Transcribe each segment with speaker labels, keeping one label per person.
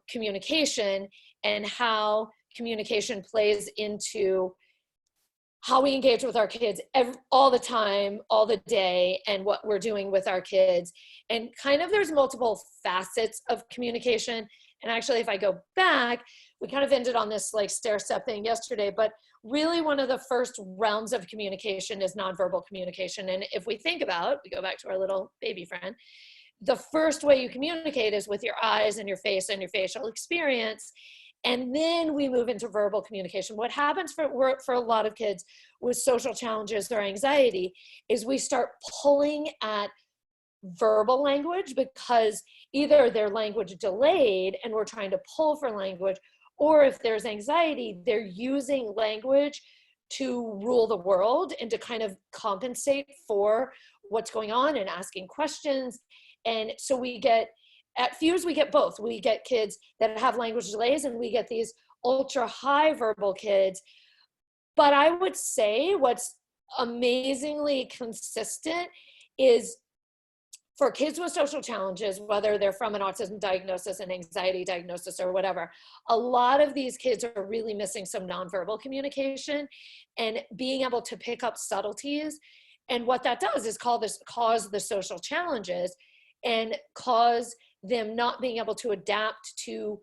Speaker 1: communication and how communication plays into how we engage with our kids all the time, all the day, and what we're doing with our kids. And kind of there's multiple facets of communication. And actually, if I go back, we kind of ended on this like stair step thing yesterday, but really one of the first realms of communication is nonverbal communication. And if we think about, we go back to our little baby friend, the first way you communicate is with your eyes and your face and your facial experience. And then we move into verbal communication. What happens for a lot of kids with social challenges or anxiety is we start pulling at verbal language because either their language delayed and we're trying to pull for language, or if there's anxiety, they're using language to rule the world and to kind of compensate for what's going on and asking questions. And so we get, at Fuse, we get both. We get kids that have language delays and we get these ultra high verbal kids. But I would say what's amazingly consistent is for kids with social challenges, whether they're from an autism diagnosis, an anxiety diagnosis, or whatever, a lot of these kids are really missing some nonverbal communication and being able to pick up subtleties. And what that does is cause the social challenges and cause them not being able to adapt to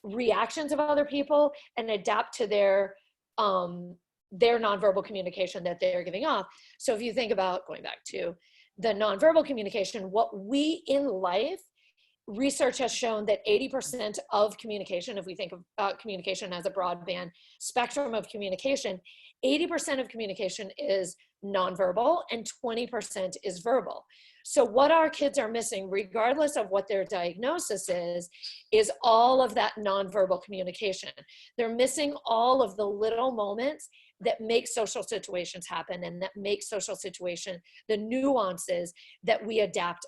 Speaker 1: reactions of other people and adapt to their nonverbal communication that they're giving off. So if you think about going back to the nonverbal communication, what we in life, research has shown that 80% of communication, if we think about communication as a broadband spectrum of communication, 80% of communication is nonverbal and 20% is verbal. So what our kids are missing, regardless of what their diagnosis is all of that nonverbal communication. They're missing all of the little moments that make social situations happen and that make social situation, the nuances that we adapt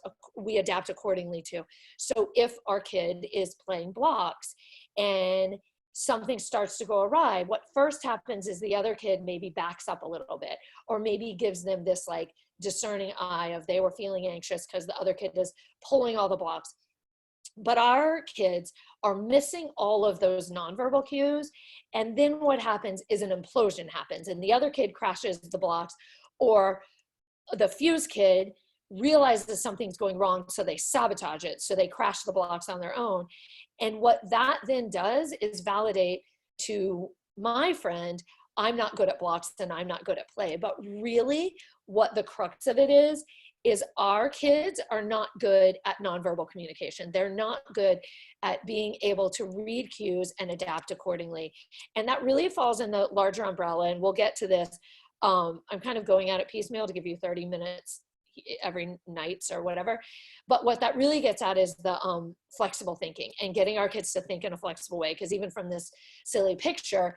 Speaker 1: accordingly to. So if our kid is playing blocks and something starts to go awry, what first happens is the other kid maybe backs up a little bit, or maybe gives them this like discerning eye of they were feeling anxious because the other kid is pulling all the blocks. But our kids are missing all of those nonverbal cues. And then what happens is an implosion happens and the other kid crashes the blocks, or the Fuse kid realizes something's going wrong, so they sabotage it. So they crash the blocks on their own. And what that then does is validate to my friend, I'm not good at blocks and I'm not good at play. But really what the crux of it is our kids are not good at nonverbal communication. They're not good at being able to read cues and adapt accordingly. And that really falls in the larger umbrella. And we'll get to this. I'm kind of going at it piecemeal to give you 30 minutes every night or whatever. But what that really gets at is the flexible thinking and getting our kids to think in a flexible way. Because even from this silly picture,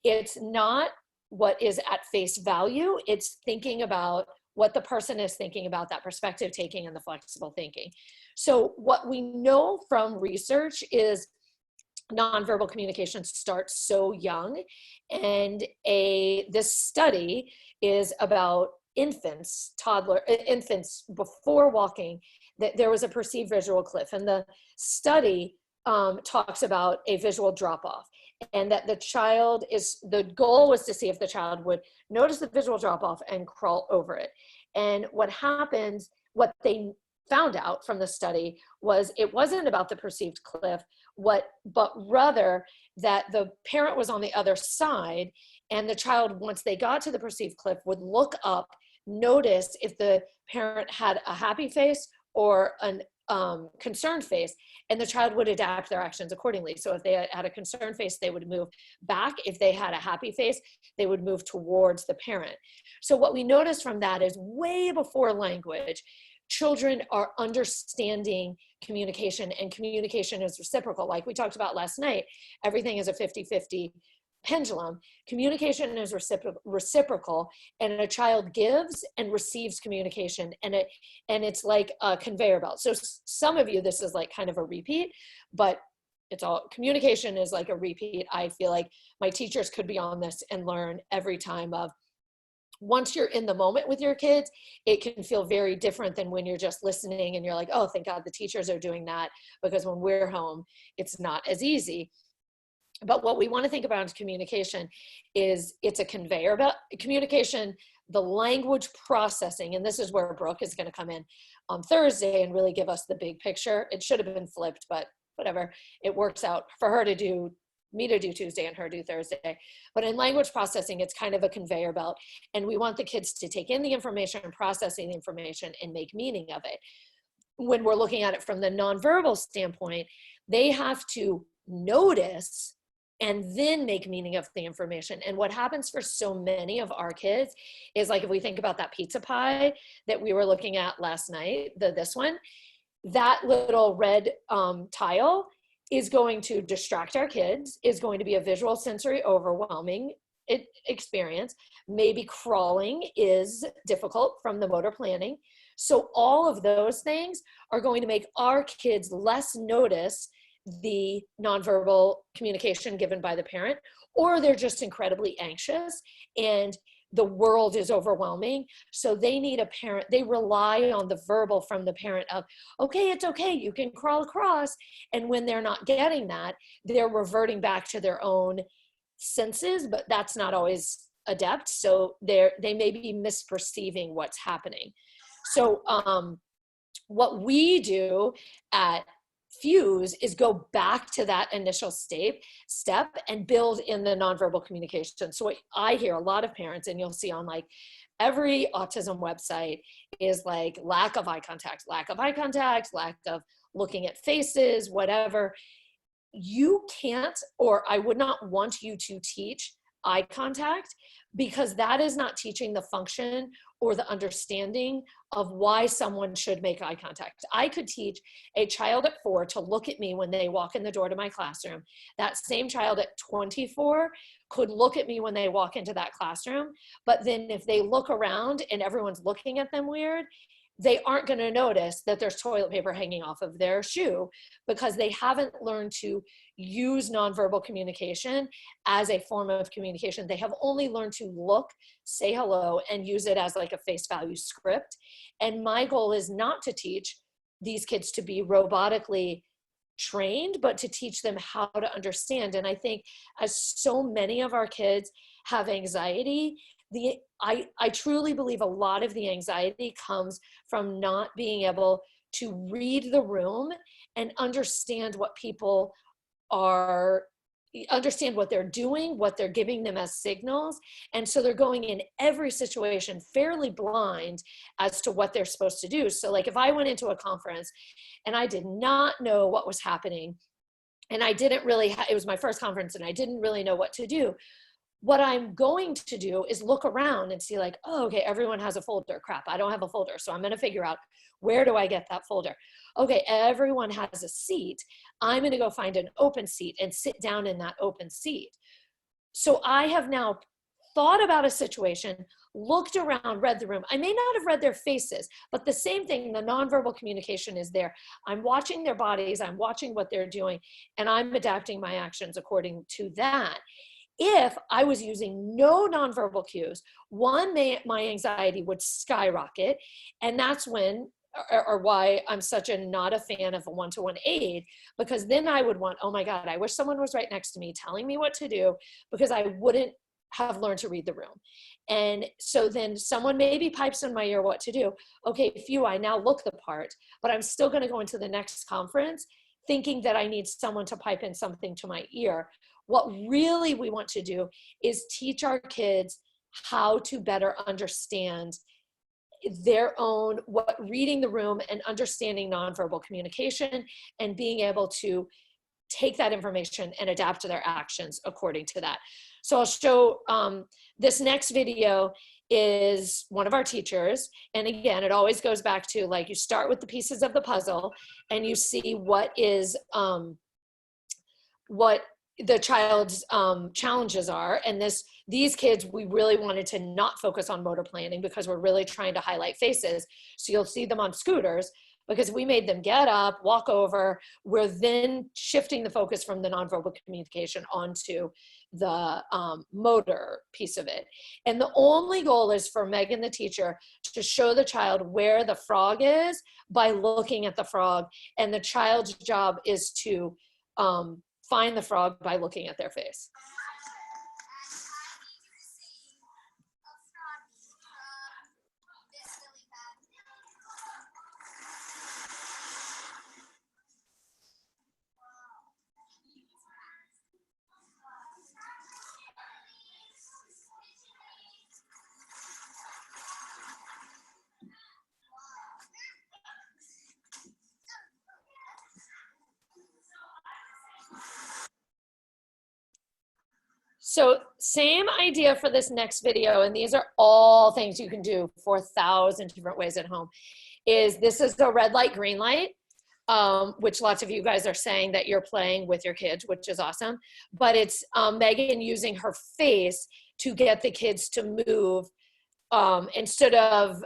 Speaker 1: it's not what is at face value. It's thinking about what the person is thinking about, that perspective taking and the flexible thinking. So what we know from research is nonverbal communication starts so young. And this study is about infants before walking, that there was a perceived visual cliff. And the study talks about a visual drop-off, and that the goal was to see if the child would notice the visual drop-off and crawl over it. And what they found out from the study was it wasn't about the perceived cliff, but rather that the parent was on the other side, and the child, once they got to the perceived cliff, would look up, notice if the parent had a happy face or an concerned face, and the child would adapt their actions accordingly. So if they had a concerned face, they would move back. If they had a happy face, they would move towards the parent. So what we noticed from that is way before language, children are understanding communication, and communication is reciprocal. Like we talked about last night, everything is a 50-50 pendulum. Communication is reciprocal, and a child gives and receives communication, and it's like a conveyor belt. So some of you, this is like kind of a repeat, but communication is like a repeat. I feel like my teachers could be on this and learn every time of once you're in the moment with your kids, it can feel very different than when you're just listening and you're like, oh, thank God the teachers are doing that, because when we're home, it's not as easy. But what we want to think about in communication is it's a conveyor belt communication, the language processing, and this is where Brooke is going to come in on Thursday and really give us the big picture. It should have been flipped, but whatever, it works out for her to do, me to do Tuesday and her do Thursday. But in language processing, it's kind of a conveyor belt, and we want the kids to take in the information, processing the information, and make meaning of it. When we're looking at it from the nonverbal standpoint, they have to notice and then make meaning of the information. And what happens for so many of our kids is, like, if we think about that pizza pie that we were looking at last night, this one, that little red tile is going to distract our kids, is going to be a visual sensory overwhelming experience. Maybe crawling is difficult from the motor planning. So all of those things are going to make our kids less notice the nonverbal communication given by the parent, or they're just incredibly anxious and the world is overwhelming. So they need a parent, they rely on the verbal from the parent of, okay, it's okay, you can crawl across. And when they're not getting that, they're reverting back to their own senses, but that's not always adept. So they may be misperceiving what's happening. So what we do at Fuse is go back to that initial step and build in the nonverbal communication. So what I hear a lot of parents, and you'll see on like every autism website, is like lack of eye contact, lack of looking at faces, whatever. You can't, or I would not want you to teach eye contact, because that is not teaching the function or the understanding of why someone should make eye contact. I could teach a child at 4 to look at me when they walk in the door to my classroom. That same child at 24 could look at me when they walk into that classroom. But then if they look around and everyone's looking at them weird, they aren't going to notice that there's toilet paper hanging off of their shoe, because they haven't learned to use nonverbal communication as a form of communication. They have only learned to look, say hello, and use it as like a face value script. And my goal is not to teach these kids to be robotically trained, but to teach them how to understand. And I think as so many of our kids have anxiety, I truly believe a lot of the anxiety comes from not being able to read the room and understand what people are, understand what they're doing, what they're giving them as signals. And so they're going in every situation fairly blind as to what they're supposed to do. So like if I went into a conference and I did not know what was happening, and I didn't really, it was my first conference and I didn't really know what to do, what I'm going to do is look around and see like, oh, okay, everyone has a folder. Crap, I don't have a folder. So I'm going to figure out, where do I get that folder? Okay, everyone has a seat. I'm going to go find an open seat and sit down in that open seat. So I have now thought about a situation, looked around, read the room. I may not have read their faces, but the same thing, the nonverbal communication is there. I'm watching their bodies, I'm watching what they're doing, and I'm adapting my actions according to that. If I was using no nonverbal cues, my anxiety would skyrocket. And that's when, or why I'm such not a fan of a one-to-one aid, because then I would want, oh my God, I wish someone was right next to me telling me what to do, because I wouldn't have learned to read the room. And so then someone maybe pipes in my ear what to do. Okay, phew, I now look the part, but I'm still going to go into the next conference thinking that I need someone to pipe in something to my ear. What really we want to do is teach our kids how to better understand their own, reading the room and understanding nonverbal communication, and being able to take that information and adapt to their actions according to that. So I'll show, this next video is one of our teachers. And again, it always goes back to like, you start with the pieces of the puzzle and you see what the child's challenges are. And these kids, we really wanted to not focus on motor planning because we're really trying to highlight faces. So you'll see them on scooters, because we made them get up, walk over. We're then shifting the focus from the nonverbal communication onto the motor piece of it. And the only goal is for Megan, the teacher, to show the child where the frog is by looking at the frog. And the child's job is to find the frog by looking at their face. So same idea for this next video, and these are all things you can do 4,000 different ways at home, is this is the red light, green light, which lots of you guys are saying that you're playing with your kids, which is awesome. But it's Megan using her face to get the kids to move. Instead of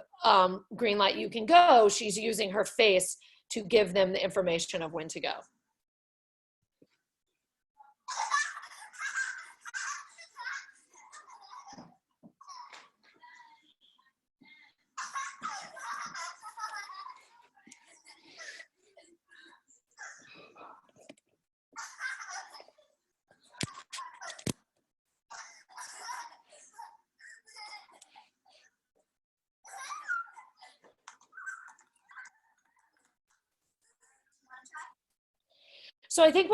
Speaker 1: green light, you can go, she's using her face to give them the information of when to go. So I think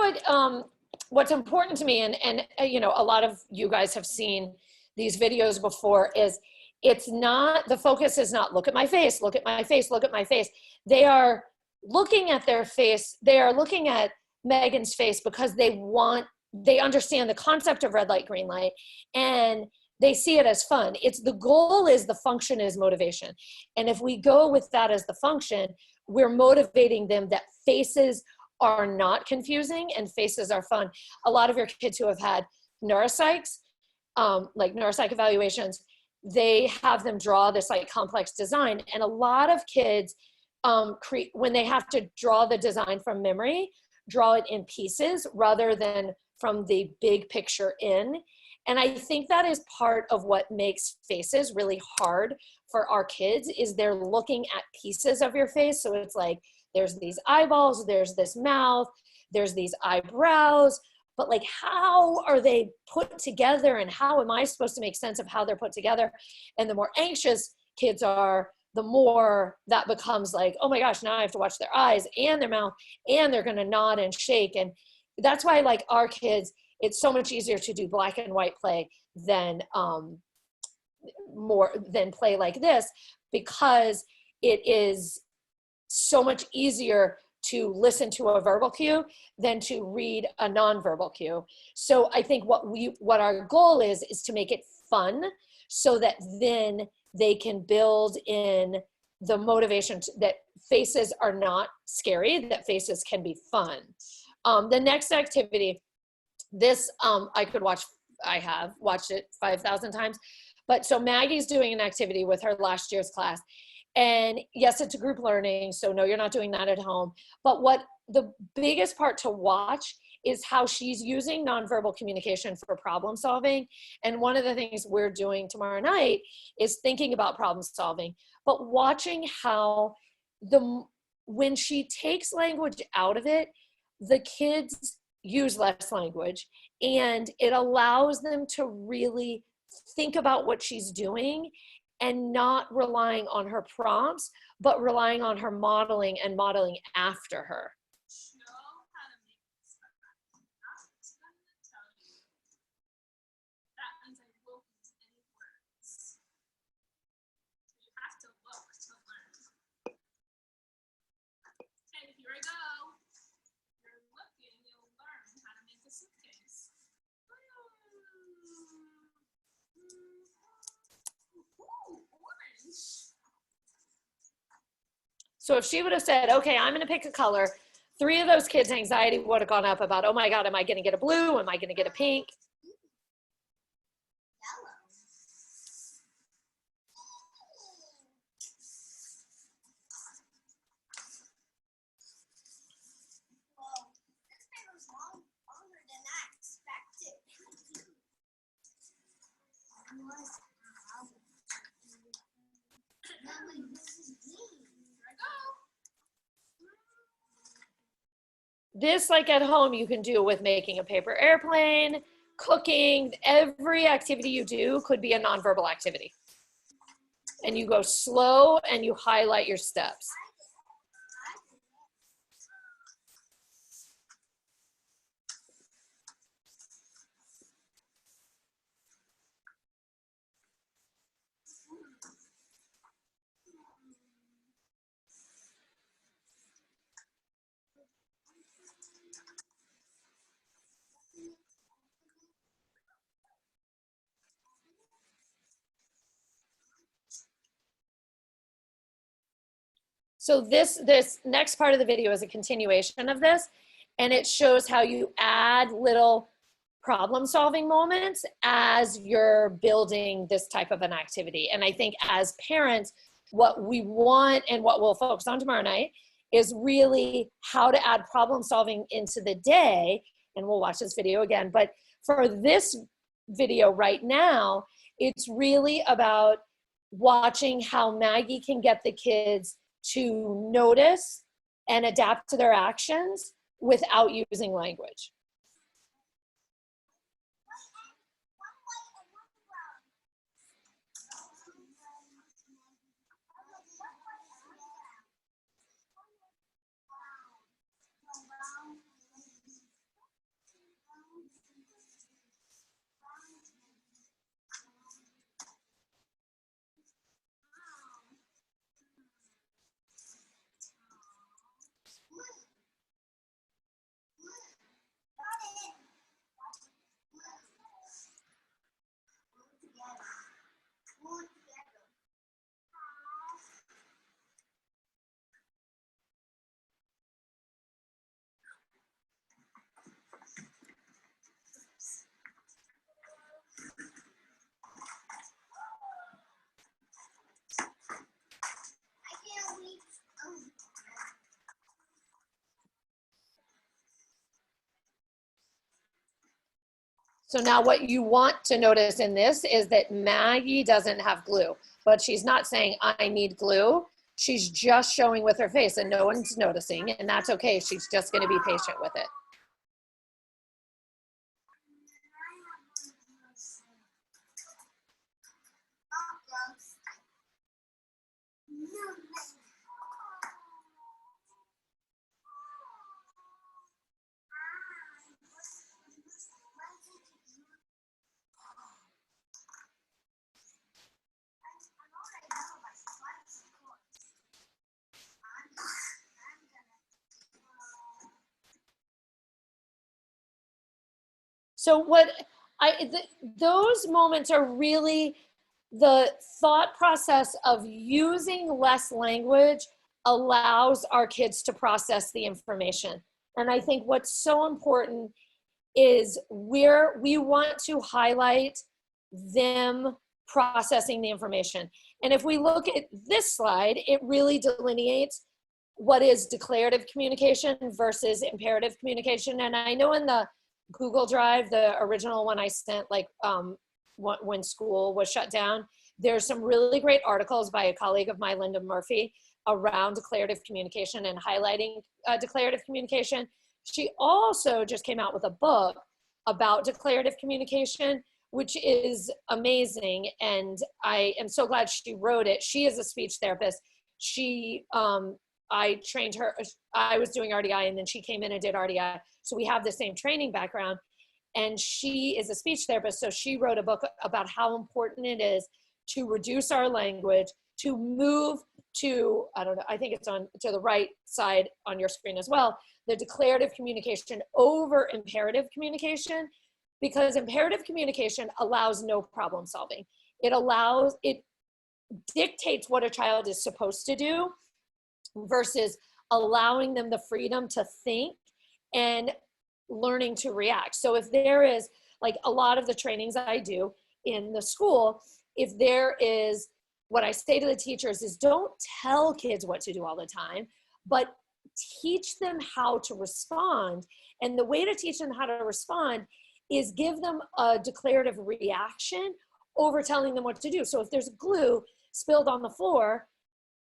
Speaker 1: what's important to me, and you know, a lot of you guys have seen these videos before, is it's not, the focus is not look at my face, look at my face, look at my face. They are looking at their face. They are looking at Megan's face because they understand the concept of red light, green light, and they see it as fun. It's the goal is the function is motivation. And if we go with that as the function, we're motivating them that faces are not confusing and faces are fun. A lot of your kids who have had neuropsychs, like neuropsych evaluations, they have them draw this like complex design. And a lot of kids, when they have to draw the design from memory, draw it in pieces rather than from the big picture in. And I think that is part of what makes faces really hard for our kids, is they're looking at pieces of your face. So it's like, there's these eyeballs, there's this mouth, there's these eyebrows, but like, how are they put together and how am I supposed to make sense of how they're put together? And the more anxious kids are, the more that becomes like, oh my gosh, now I have to watch their eyes and their mouth, and they're gonna nod and shake. And that's why, like, our kids, it's so much easier to do black and white play than play like this, because it is so much easier to listen to a verbal cue than to read a nonverbal cue. So I think what our goal is to make it fun, so that then they can build in the motivation that faces are not scary, that faces can be fun. The next activity, this I have watched it 5,000 times, but so Maggie's doing an activity with her last year's class. And yes, it's a group learning, so no, you're not doing that at home. But what the biggest part to watch is how she's using nonverbal communication for problem solving. And one of the things we're doing tomorrow night is thinking about problem solving, but watching how when she takes language out of it, the kids use less language, and it allows them to really think about what she's doing and not relying on her prompts, but relying on her modeling and modeling after her. So if she would have said, okay, I'm gonna pick a color, 3 of those kids' anxiety would have gone up about, oh my God, am I gonna get a blue? Am I gonna get a pink? this, like at home, you can do with making a paper airplane, cooking. Every activity you do could be a nonverbal activity. And you go slow and you highlight your steps. So this next part of the video is a continuation of this, and it shows how you add little problem solving moments as you're building this type of an activity. And I think as parents, what we want and what we'll focus on tomorrow night is really how to add problem solving into the day. And we'll watch this video again. But for this video right now, it's really about watching how Maggie can get the kids to notice and adapt to their actions without using language. So now what you want to notice in this is that Maggie doesn't have glue, but she's not saying I need glue. She's just showing with her face and no one's noticing, and that's okay. She's just going to be patient with it. So those moments are really the thought process of using less language allows our kids to process the information. And I think what's so important is we want to highlight them processing the information. And if we look at this slide, it really delineates what is declarative communication versus imperative communication. And I know in the Google Drive, the original one I sent, like when school was shut down, there's some really great articles by a colleague of mine, Linda Murphy, around declarative communication and highlighting declarative communication. She also just came out with a book about declarative communication, which is amazing. And I am so glad she wrote it. She is a speech therapist. I trained her, I was doing RDI and then she came in and did RDI. So we have the same training background, and she is a speech therapist. So she wrote a book about how important it is to reduce our language, to move to, I don't know, I think it's on to the right side on your screen as well, the declarative communication over imperative communication, because imperative communication allows no problem solving. It dictates what a child is supposed to do versus allowing them the freedom to think and learning to react. So if there is, like a lot of the trainings I do in the school, if there is, what I say to the teachers is don't tell kids what to do all the time, but teach them how to respond. And the way to teach them how to respond is give them a declarative reaction over telling them what to do. So if there's glue spilled on the floor,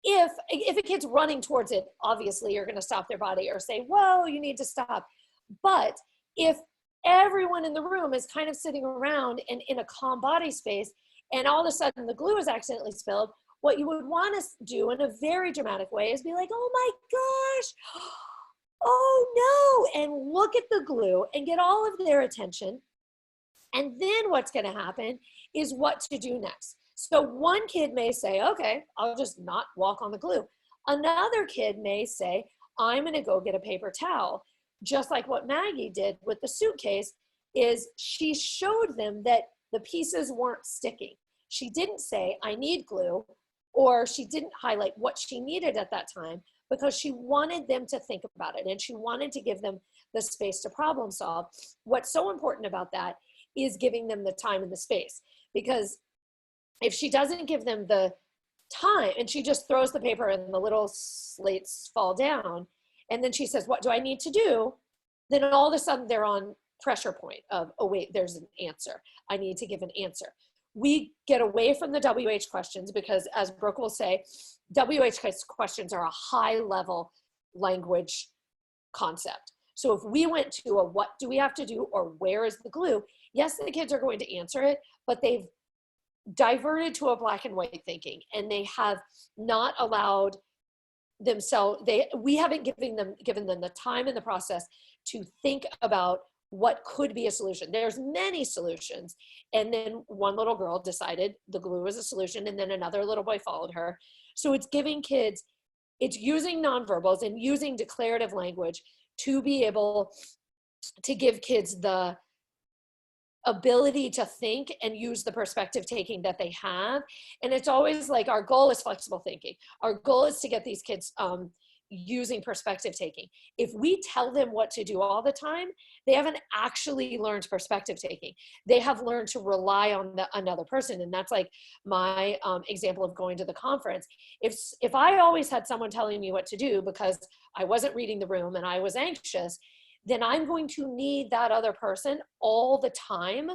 Speaker 1: if a kid's running towards it, obviously you're going to stop their body or say, whoa, you need to stop. But if everyone in the room is kind of sitting around and in a calm body space, and all of a sudden the glue is accidentally spilled, what you would want to do in a very dramatic way is be like, oh my gosh, oh no, and look at the glue and get all of their attention. And then what's going to happen is what to do next. So one kid may say, okay, I'll just not walk on the glue. Another kid may say, I'm going to go get a paper towel. Just like what Maggie did with the suitcase, is she showed them that the pieces weren't sticking. She didn't say, I need glue, or she didn't highlight what she needed at that time, because she wanted them to think about it and she wanted to give them the space to problem solve. What's so important about that is giving them the time and the space, because if she doesn't give them the time and she just throws the paper and the little slates fall down, and then she says, what do I need to do? Then all of a sudden they're on pressure point of, oh wait, there's an answer. I need to give an answer. We get away from the WH questions because, as Brooke will say, WH questions are a high level language concept. So if we went to a what do we have to do or where is the glue, yes, the kids are going to answer it, but they've diverted to a black and white thinking, and they have not allowed themselves, we haven't given them the time in the process to think about what could be a solution. There's many solutions. And then one little girl decided the glue was a solution, and then another little boy followed her. So it's giving kids, it's using nonverbals and using declarative language to be able to give kids the ability to think and use the perspective taking that they have. And it's always like, our goal is flexible thinking. Our goal is to get these kids using perspective taking. If we tell them what to do all the time, they haven't actually learned perspective taking. They have learned to rely on another person. And that's like my example of going to the conference. If I always had someone telling me what to do because I wasn't reading the room and I was anxious, then I'm going to need that other person all the time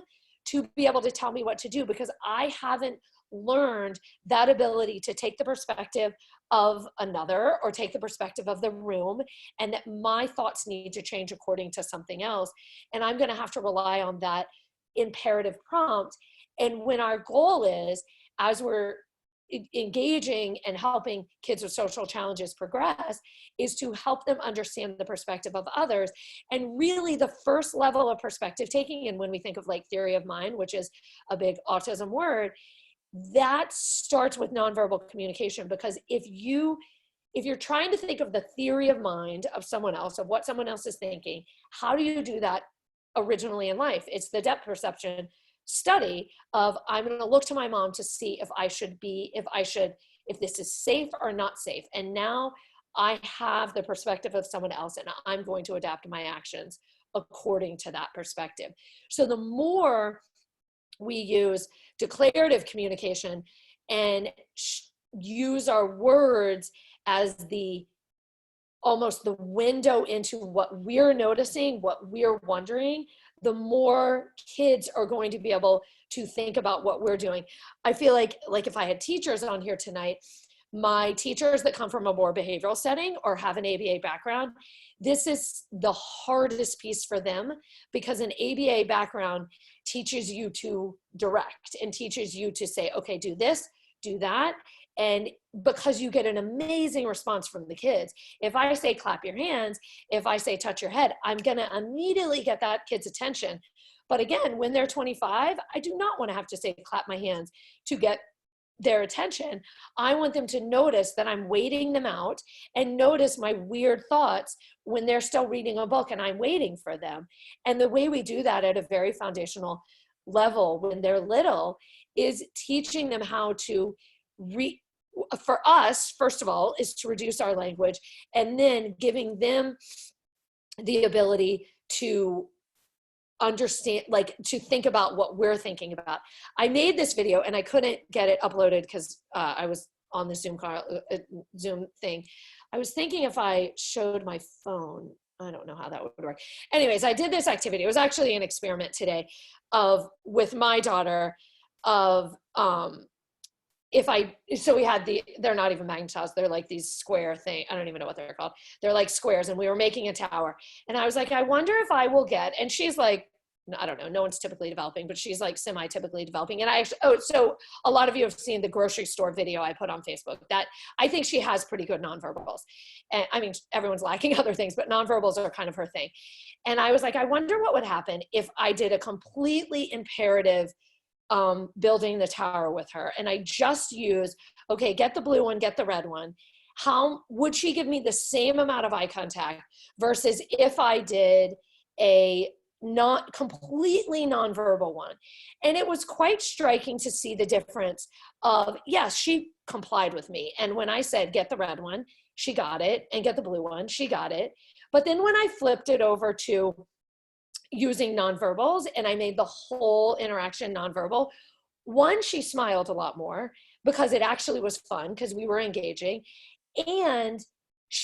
Speaker 1: to be able to tell me what to do, because I haven't learned that ability to take the perspective of another or take the perspective of the room, and that my thoughts need to change according to something else. And I'm going to have to rely on that imperative prompt. And when our goal is, as we're engaging and helping kids with social challenges progress, is to help them understand the perspective of others. And really the first level of perspective taking, and when we think of like theory of mind, which is a big autism word, that starts with nonverbal communication. Because if you're trying to think of the theory of mind of someone else, of what someone else is thinking, how do you do that originally in life? It's the depth perception study of, I'm going to look to my mom to see if this is safe or not safe. And now I have the perspective of someone else, and I'm going to adapt my actions according to that perspective. So the more we use declarative communication and use our words as almost the window into what we're noticing, what we're wondering, the more kids are going to be able to think about what we're doing. I feel like if I had teachers on here tonight, my teachers that come from a more behavioral setting or have an ABA background, this is the hardest piece for them, because an ABA background teaches you to direct and teaches you to say, okay, do this, do that. And because you get an amazing response from the kids. If I say clap your hands, if I say touch your head, I'm gonna immediately get that kid's attention. But again, when they're 25, I do not want to have to say clap my hands to get their attention. I want them to notice that I'm waiting them out, and notice my weird thoughts when they're still reading a book and I'm waiting for them. And the way we do that at a very foundational level when they're little is teaching them how to for us, first of all, is to reduce our language, and then giving them the ability to understand, like to think about what we're thinking about. I made this video and I couldn't get it uploaded because I was on the Zoom thing. I was thinking if I showed my phone, I don't know how that would work. Anyways, I did this activity. It was actually an experiment today with my daughter of so we had they're not even magnet tiles. They're like these square thing. I don't even know what they're called. They're like squares, and we were making a tower. And I was like, I wonder if I will get, and she's like, I don't know, no one's typically developing, but she's like semi-typically developing. And I actually, so a lot of you have seen the grocery store video I put on Facebook that I think she has pretty good nonverbals. And I mean, everyone's lacking other things, but nonverbals are kind of her thing. And I was like, I wonder what would happen if I did a completely imperative building the tower with her. And I just use, okay, get the blue one, get the red one. How would she give me the same amount of eye contact versus if I did a not completely nonverbal one? And it was quite striking to see the difference of, yes, she complied with me. And when I said, get the red one, she got it, and get the blue one, she got it. But then when I flipped it over to using nonverbals and I made the whole interaction nonverbal, one, she smiled a lot more because it actually was fun because we were engaging. And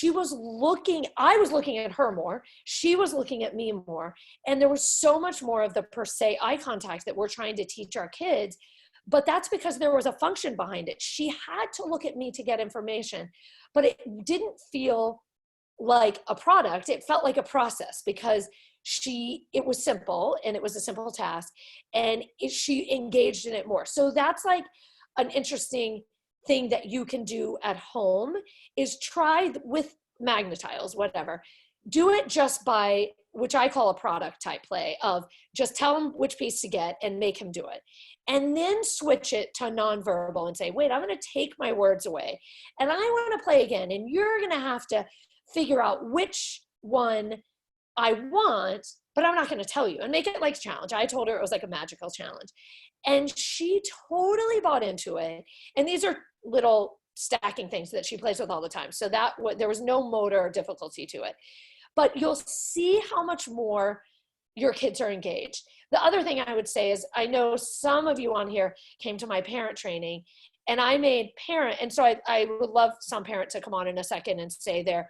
Speaker 1: I was looking at her more, she was looking at me more. And there was so much more of the per se eye contact that we're trying to teach our kids. But that's because there was a function behind it. She had to look at me to get information, but it didn't feel like a product. It felt like a process because it was simple and it was a simple task, and she engaged in it more. So that's like an interesting thing that you can do at home is try with magnetiles, whatever. Do it just by, which I call a product type play of just tell him which piece to get and make him do it. And then switch it to nonverbal and say, wait, I'm going to take my words away and I want to play again. And you're going to have to figure out which one I want, but I'm not going to tell you, and make it like a challenge. I told her it was like a magical challenge, and she totally bought into it. And these are little stacking things that she plays with all the time. So there was no motor difficulty to it, but you'll see how much more your kids are engaged. The other thing I would say is, I know some of you on here came to my parent training, and I made and so I would love some parent to come on in a second and say their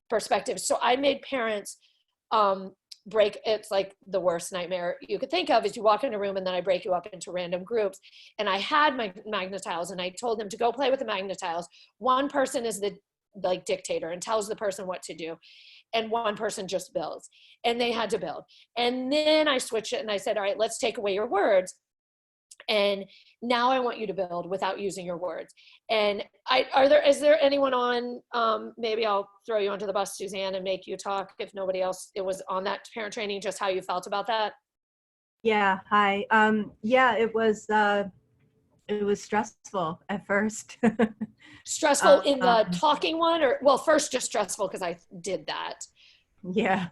Speaker 1: perspective. So I made parents it's like the worst nightmare you could think of is you walk in a room and then I break you up into random groups. And I had my magnetiles and I told them to go play with the magnetiles. One person is the like dictator and tells the person what to do. And one person just builds, and they had to build. And then I switched it and I said, all right, let's take away your words. And now I want you to build without using your words. And is there anyone on, maybe I'll throw you onto the bus, Suzanne, and make you talk if nobody else, it was on that parent training, just how you felt about that?
Speaker 2: Yeah. Hi. Yeah, it was stressful at first.
Speaker 1: Stressful in the talking one, or, well, first just stressful because I did that.
Speaker 2: Yeah.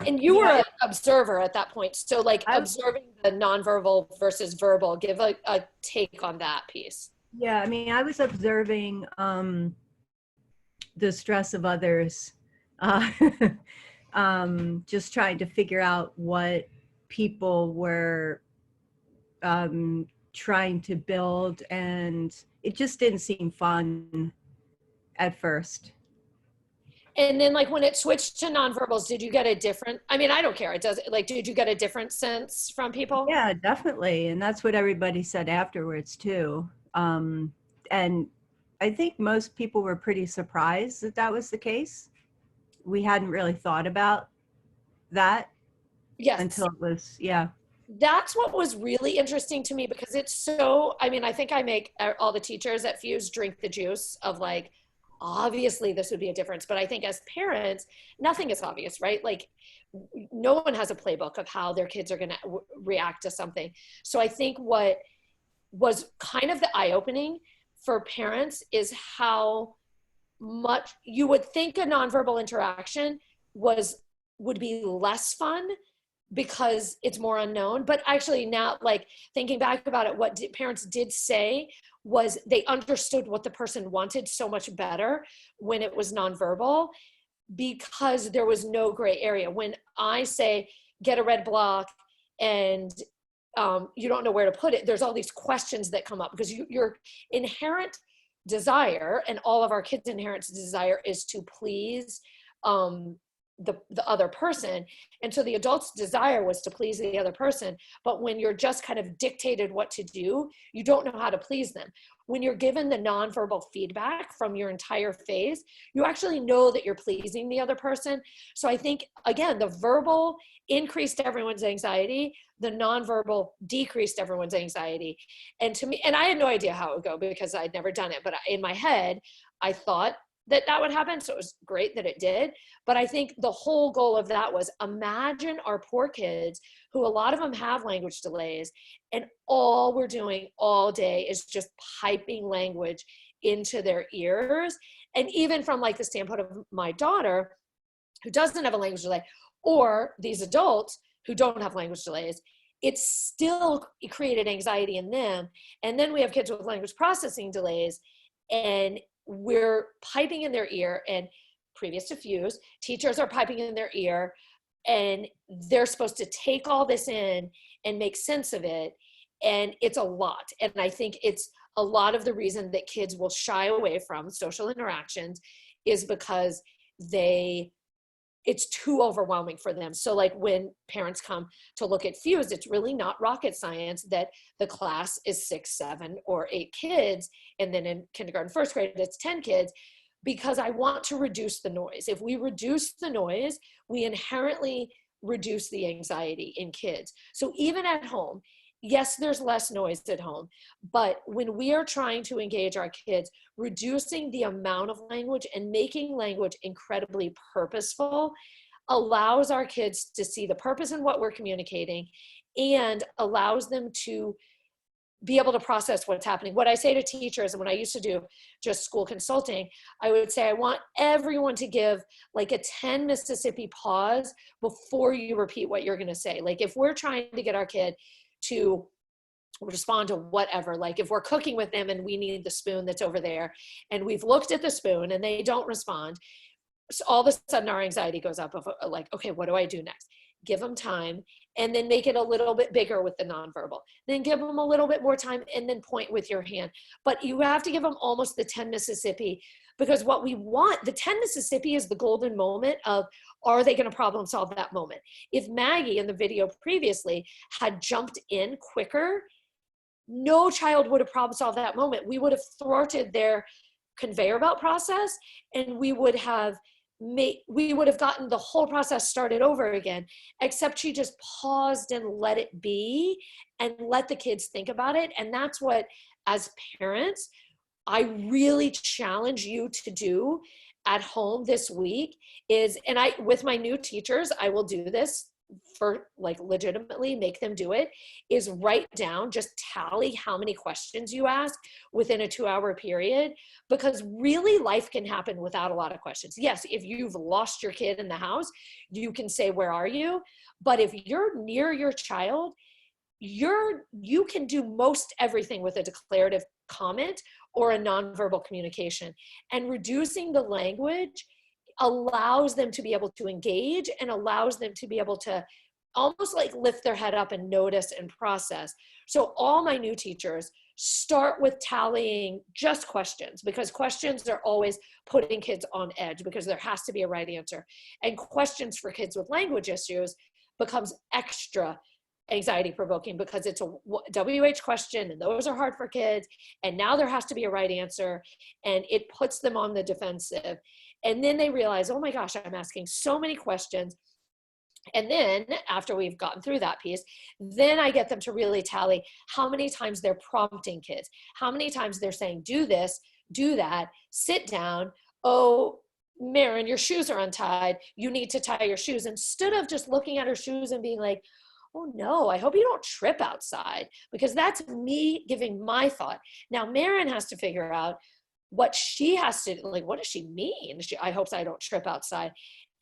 Speaker 1: And you were an observer at that point. So like observing the nonverbal versus verbal, give a take on that piece.
Speaker 2: Yeah, I mean, I was observing the stress of others, just trying to figure out what people were trying to build, and it just didn't seem fun at first.
Speaker 1: And then like when it switched to nonverbals, did you get a different, I mean, I don't care. It does, like, did you get a different sense from people?
Speaker 2: Yeah, definitely. And that's what everybody said afterwards too. And I think most people were pretty surprised that that was the case. We hadn't really thought about that until it was,
Speaker 1: That's what was really interesting to me, because it's so, I mean, I think I make all the teachers at Fuse drink the juice of like, obviously this would be a difference. But I think as parents, nothing is obvious, right? Like no one has a playbook of how their kids are going to react to something. So I think what was kind of the eye-opening for parents is how much you would think a nonverbal interaction would be less fun because it's more unknown. But actually now, like thinking back about it, what parents did say was they understood what the person wanted so much better when it was nonverbal, because there was no gray area. When I say, get a red block, and you don't know where to put it, there's all these questions that come up, because your inherent desire, and all of our kids' inherent desire, is to please the other person. And so the adult's desire was to please the other person. But when you're just kind of dictated what to do, you don't know how to please them. When you're given the nonverbal feedback from your entire face, you actually know that you're pleasing the other person. So I think, again, the verbal increased everyone's anxiety, the nonverbal decreased everyone's anxiety. And to me, and I had no idea how it would go because I'd never done it, but in my head, I thought that would happen. So it was great that it did. But I think the whole goal of that was, imagine our poor kids, who a lot of them have language delays, and all we're doing all day is just piping language into their ears. And even from like the standpoint of my daughter, who doesn't have a language delay, or these adults who don't have language delays, it still created anxiety in them. And then we have kids with language processing delays, and we're piping in their ear, and previous to Fuse, teachers are piping in their ear, and they're supposed to take all this in and make sense of it. And it's a lot. And I think it's a lot of the reason that kids will shy away from social interactions is because it's too overwhelming for them. So like when parents come to look at Fuse, it's really not rocket science that the class is 6, 7, or 8 kids. And then in kindergarten, first grade, it's 10 kids, because I want to reduce the noise. If we reduce the noise, we inherently reduce the anxiety in kids. So even at home, yes, there's less noise at home, but when we are trying to engage our kids, reducing the amount of language and making language incredibly purposeful allows our kids to see the purpose in what we're communicating, and allows them to be able to process what's happening. What I say to teachers, and when I used to do just school consulting, I would say, I want everyone to give like a 10 Mississippi pause before you repeat what you're going to say. Like if we're trying to get our kid to respond to whatever, like if we're cooking with them and we need the spoon that's over there, and we've looked at the spoon and they don't respond, so all of a sudden our anxiety goes up of like, okay, what do I do next? Give them time, and then make it a little bit bigger with the nonverbal. Then give them a little bit more time, and then point with your hand. But you have to give them almost the 10 Mississippi, because what we want, the 10 Mississippi is the golden moment of, are they going to problem solve that moment? If Maggie in the video previously had jumped in quicker, no child would have problem solved that moment. We would have thwarted their conveyor belt process, and we would have gotten the whole process started over again, except she just paused and let it be and let the kids think about it. And that's what, as parents, I really challenge you to do at home this week is, and with my new teachers, I will do this for like legitimately make them do it, is write down, just tally how many questions you ask within a 2-hour period, because really life can happen without a lot of questions. Yes, if you've lost your kid in the house, you can say, where are you? But if you're near your child, you can do most everything with a declarative comment or a nonverbal communication. And reducing the language allows them to be able to engage and allows them to be able to almost like lift their head up and notice and process. So all my new teachers start with tallying just questions, because questions are always putting kids on edge because there has to be a right answer. And questions for kids with language issues becomes extra anxiety provoking because it's a WH question, and those are hard for kids. And now there has to be a right answer, and it puts them on the defensive. And then they realize, oh my gosh, I'm asking so many questions. And then after we've gotten through that piece, then I get them to really tally how many times they're prompting kids, how many times they're saying, do this, do that, sit down. Oh, Marin, your shoes are untied. You need to tie your shoes. Instead of just looking at her shoes and being like, oh no, I hope you don't trip outside, because that's me giving my thought. Now Marin has to figure out what she has to, like, what does she mean? I hope I don't trip outside.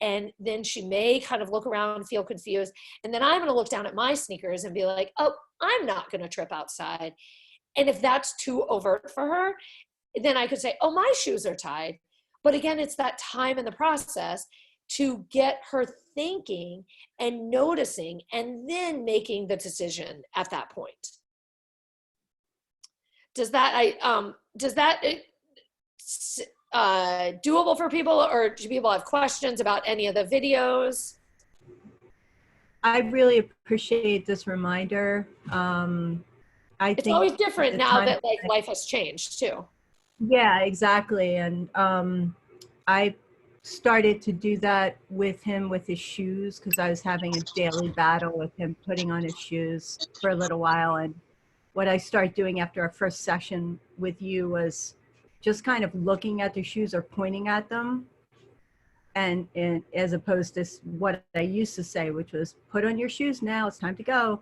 Speaker 1: And then she may kind of look around, feel confused. And then I'm going to look down at my sneakers and be like, oh, I'm not going to trip outside. And if that's too overt for her, then I could say, oh, my shoes are tied. But again, it's that time in the process to get her thinking and noticing and then making the decision at that point. Does that doable for people, or do people have questions about any of the videos?
Speaker 2: I really appreciate this reminder. I
Speaker 1: It's
Speaker 2: think
Speaker 1: always different
Speaker 2: the
Speaker 1: now
Speaker 2: time,
Speaker 1: that like life has changed too.
Speaker 2: yeah, exactly. And I started to do that with him with his shoes because I was having a daily battle with him putting on his shoes for a little while. And what I started doing after our first session with you was just kind of looking at the shoes or pointing at them. And as opposed to what I used to say, which was put on your shoes now, it's time to go.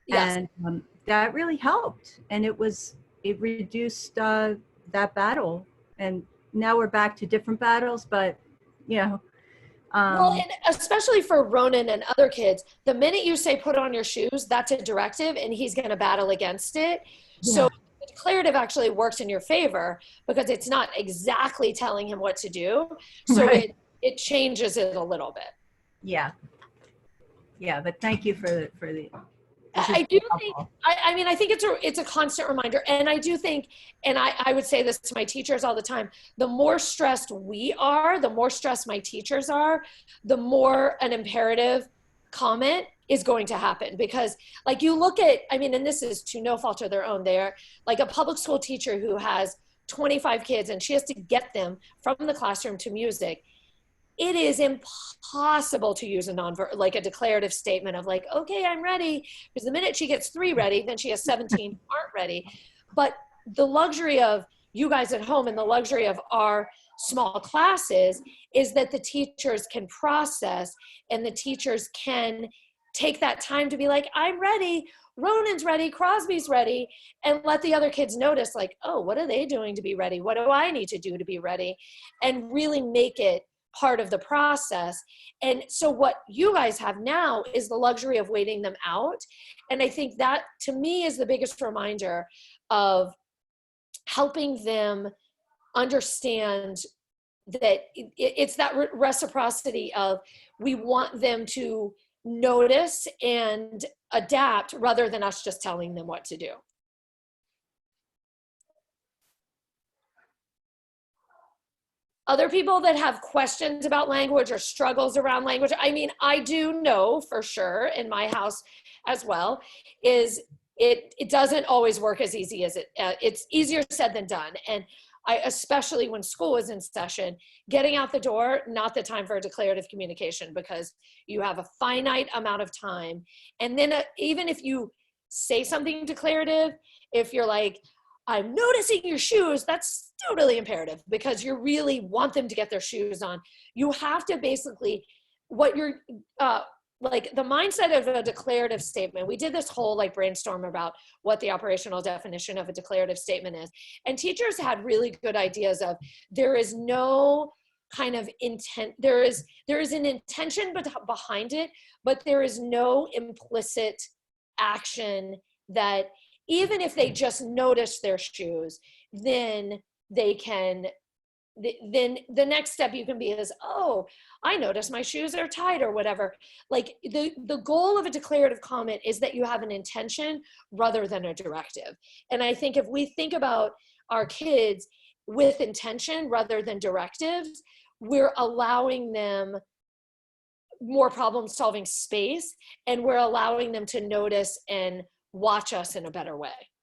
Speaker 1: Yes.
Speaker 2: And that really helped. And it reduced that battle. And now we're back to different battles, but you know,
Speaker 1: Well,
Speaker 2: um,
Speaker 1: and especially for Ronan and other kids, the minute you say put on your shoes, that's a directive and he's going to battle against it. So
Speaker 2: yeah,
Speaker 1: the declarative actually works in your favor because it's not exactly telling him what to do. So
Speaker 2: right.
Speaker 1: it changes it a little bit.
Speaker 2: Yeah. Yeah. But thank you for the, this is
Speaker 1: I do think,
Speaker 2: helpful.
Speaker 1: I mean, I think it's a constant reminder. And I do think, and I would say this to my teachers all the time, the more stressed we are, the more stressed my teachers are, the more an imperative comment is going to happen. Because like you look at, I mean, and this is to no fault of their own, they're like a public school teacher who has 25 kids and she has to get them from the classroom to music. It is impossible to use a like a declarative statement of like, okay, I'm ready. Because the minute she gets 3 ready, then she has 17 who aren't ready. But the luxury of you guys at home and the luxury of our small classes is that the teachers can process and the teachers can take that time to be like, I'm ready. Ronan's ready, Crosby's ready, and let the other kids notice like, oh, what are they doing to be ready? What do I need to do to be ready? And really make it part of the process. And so what you guys have now is the luxury of waiting them out. And I think that to me is the biggest reminder of helping them understand that it's that reciprocity of we want them to notice and adapt rather than us just telling them what to do. Other people that have questions about language or struggles around language, I mean, I do know for sure in my house as well, is it doesn't always work as easy as it's easier said than done. And I, especially when school is in session, getting out the door, not the time for a declarative communication because you have a finite amount of time. And then even if you say something declarative, if you're like, I'm noticing your shoes, that's still really imperative because you really want them to get their shoes on. You have to basically, what you're, like the mindset of a declarative statement, we did this whole like brainstorm about what the operational definition of a declarative statement is. And teachers had really good ideas of there is no kind of intent, there is an intention behind it, but there is no implicit action that even if they just notice their shoes, then they can, then the next step you can be is, oh, I notice my shoes are tight or whatever. Like the goal of a declarative comment is that you have an intention rather than a directive. And I think if we think about our kids with intention rather than directives, we're allowing them more problem solving space and we're allowing them to notice and watch us in a better way.